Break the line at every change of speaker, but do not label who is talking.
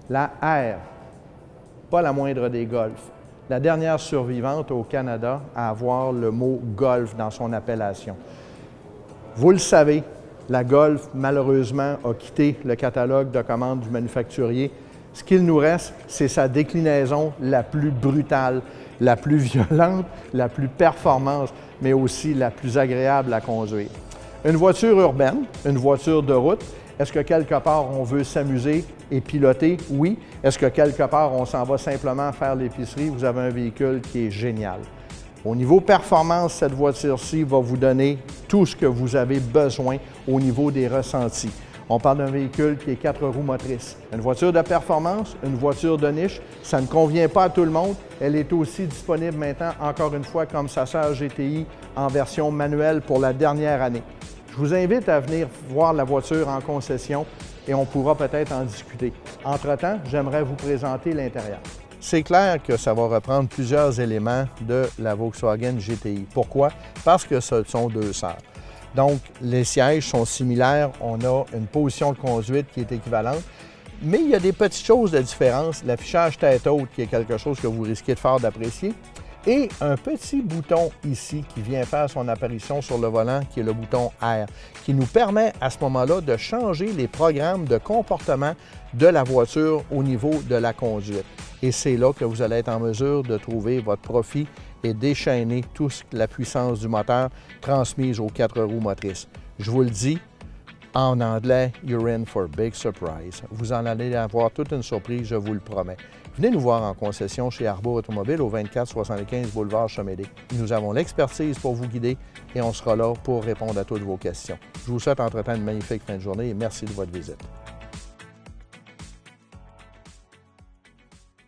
La R, pas la moindre des Golf. La dernière survivante au Canada à avoir le mot Golf dans son appellation. Vous le savez, la Golf, malheureusement, a quitté le catalogue de commandes du manufacturier. Ce qu'il nous reste, c'est sa déclinaison la plus brutale, la plus violente, la plus performante, mais aussi la plus agréable à conduire. Une voiture urbaine, une voiture de route. Est-ce que quelque part on veut s'amuser et piloter? Oui. Est-ce que quelque part on s'en va simplement faire l'épicerie? Vous avez un véhicule qui est génial. Au niveau performance, cette voiture-ci va vous donner tout ce que vous avez besoin au niveau des ressentis. On parle d'un véhicule qui est 4 roues motrices. Une voiture de performance, une voiture de niche, ça ne convient pas à tout le monde. Elle est aussi disponible maintenant, encore une fois, comme sa sœur GTI en version manuelle pour la dernière année. Je vous invite à venir voir la voiture en concession et on pourra peut-être en discuter. Entre-temps, j'aimerais vous présenter l'intérieur. C'est clair que ça va reprendre plusieurs éléments de la Volkswagen GTI. Pourquoi? Parce que ce sont deux sœurs. Donc, les sièges sont similaires, on a une position de conduite qui est équivalente, mais il y a des petites choses de différence. L'affichage tête haute, qui est quelque chose que vous risquez de faire d'apprécier, et un petit bouton ici qui vient faire son apparition sur le volant, qui est le bouton R, qui nous permet à ce moment-là de changer les programmes de comportement de la voiture au niveau de la conduite. Et c'est là que vous allez être en mesure de trouver votre profit et déchaîner toute la puissance du moteur transmise aux 4 roues motrices. Je vous le dis, en anglais, you're in for a big surprise. Vous en allez avoir toute une surprise, je vous le promets. Venez nous voir en concession chez Arbour Automobile au 2475 boulevard Chemédé. Nous avons l'expertise pour vous guider et on sera là pour répondre à toutes vos questions. Je vous souhaite entre-temps une magnifique fin de journée et merci de votre visite.